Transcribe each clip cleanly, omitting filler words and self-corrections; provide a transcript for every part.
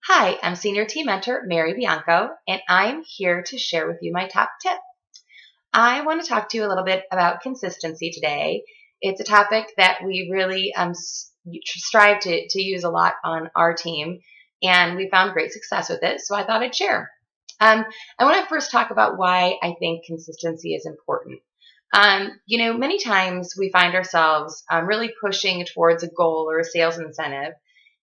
Hi, I'm Senior Team Mentor Mary Bianco, and I'm here to share with you my top tip. I want to talk to you a little bit about consistency today. It's a topic that we really strive to use a lot on our team, and we found great success with it, so I thought I'd share. I want to first talk about why I think consistency is important. Many times we find ourselves really pushing towards a goal or a sales incentive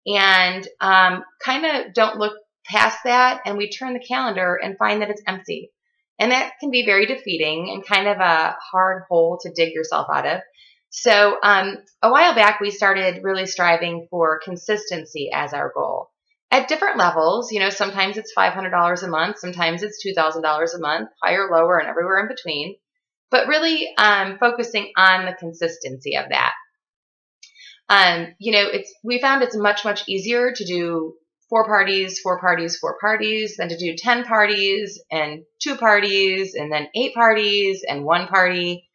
and kind of don't look past that, and we turn the calendar and find that it's empty. And that can be very defeating and kind of a hard hole to dig yourself out of. So a while back, we started really striving for consistency as our goal at different levels. Sometimes it's $500 a month, sometimes it's $2,000 a month, higher, lower, and everywhere in between. But really focusing on the consistency of that. We found it's much easier to do 4 parties, 4 parties, 4 parties than to do 10 parties and 2 parties and then 8 parties and 1 party.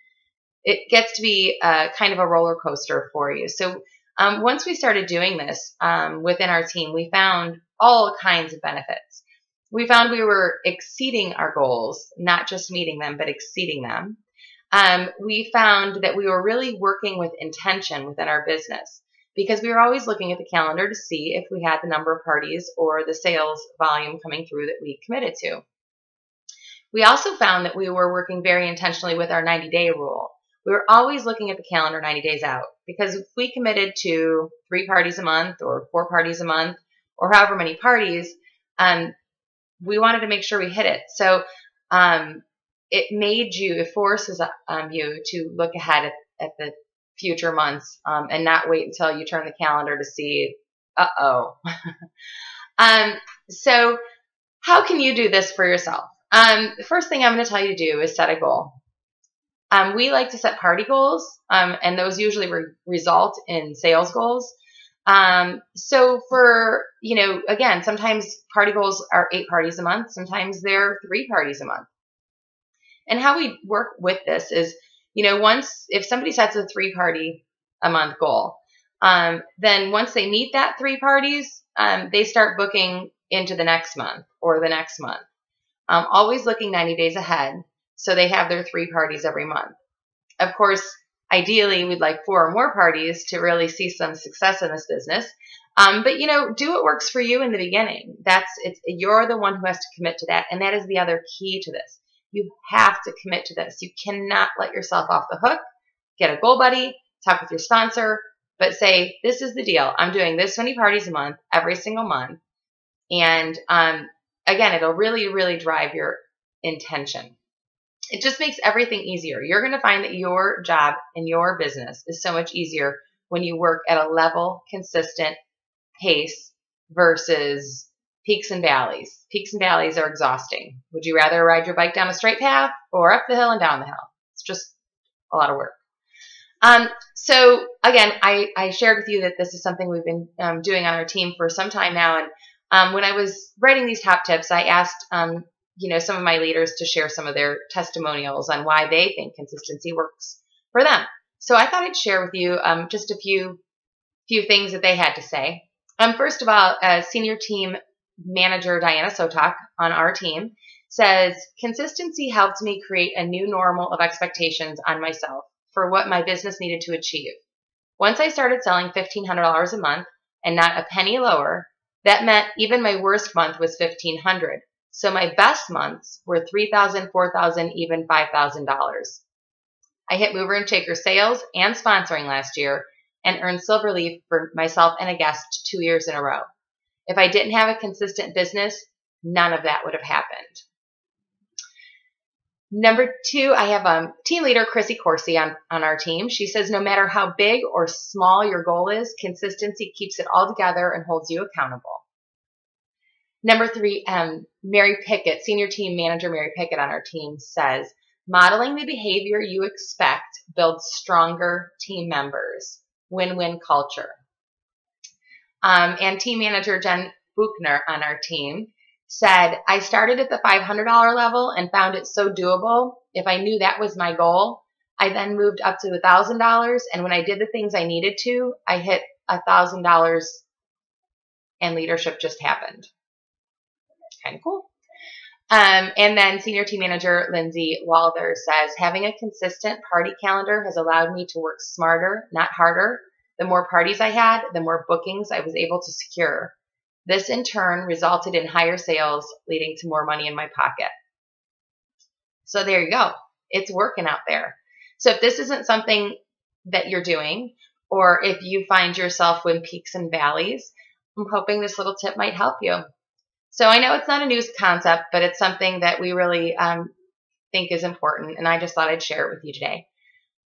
It gets to be kind of a roller coaster for you. So once we started doing this within our team, we found all kinds of benefits. We found we were exceeding our goals, not just meeting them, but exceeding them. We found that we were really working with intention within our business because we were always looking at the calendar to see if we had the number of parties or the sales volume coming through that we committed to. We also found that we were working very intentionally with our 90-day rule. We were always looking at the calendar 90 days out because if we committed to 3 parties a month or 4 parties a month or however many parties, we wanted to make sure we hit it. So it forces you to look ahead at the future months and not wait until you turn the calendar to see, so how can you do this for yourself? The first thing I'm going to tell you to do is set a goal. We like to set party goals, and those usually result in sales goals. So again, sometimes party goals are 8 parties a month. Sometimes they're 3 parties a month. And how we work with this is, if somebody sets a 3 party a month goal, then once they meet that 3 parties, they start booking into the next month or the next month, always looking 90 days ahead. So they have their 3 parties every month. Of course, ideally, we'd like 4 or more parties to really see some success in this business. But do what works for you in the beginning. You're the one who has to commit to that. And that is the other key to this. You have to commit to this. You cannot let yourself off the hook. Get a goal buddy, talk with your sponsor, but say, this is the deal. I'm doing this many parties a month, every single month. And again, it'll really drive your intention. It just makes everything easier. You're going to find that your job and your business is so much easier when you work at a level, consistent pace versus peaks and valleys. Peaks and valleys are exhausting. Would you rather ride your bike down a straight path or up the hill and down the hill? It's just a lot of work. So again, I shared with you that this is something we've been doing on our team for some time now. And when I was writing these top tips, I asked some of my leaders to share some of their testimonials on why they think consistency works for them. So I thought I'd share with you just a few things that they had to say. First of all, Senior Team Manager Diana Sotak on our team says, consistency helped me create a new normal of expectations on myself for what my business needed to achieve. Once I started selling $1,500 a month and not a penny lower, that meant even my worst month was $1,500. So my best months were $3,000, $4,000, even $5,000. I hit mover and shaker sales and sponsoring last year and earned silver leaf for myself and a guest 2 years in a row. If I didn't have a consistent business, none of that would have happened. Number 2, I have team leader Chrissy Corsi on our team. She says, no matter how big or small your goal is, consistency keeps it all together and holds you accountable. Number 3, Mary Pickett, Senior Team Manager Mary Pickett on our team says, modeling the behavior you expect builds stronger team members. Win-win culture. And Team Manager Jen Buchner on our team said, I started at the $500 level and found it so doable. If I knew that was my goal, I then moved up to $1,000. And when I did the things I needed to, I hit $1,000 and leadership just happened. Kind of cool. And then senior team manager Lindsay Walther says, having a consistent party calendar has allowed me to work smarter, not harder. The more parties I had, the more bookings I was able to secure. This in turn resulted in higher sales, leading to more money in my pocket. So there you go. It's working out there. So if this isn't something that you're doing, or if you find yourself in peaks and valleys, I'm hoping this little tip might help you. So I know it's not a new concept, but it's something that we really think is important, and I just thought I'd share it with you today.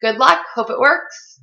Good luck. Hope it works.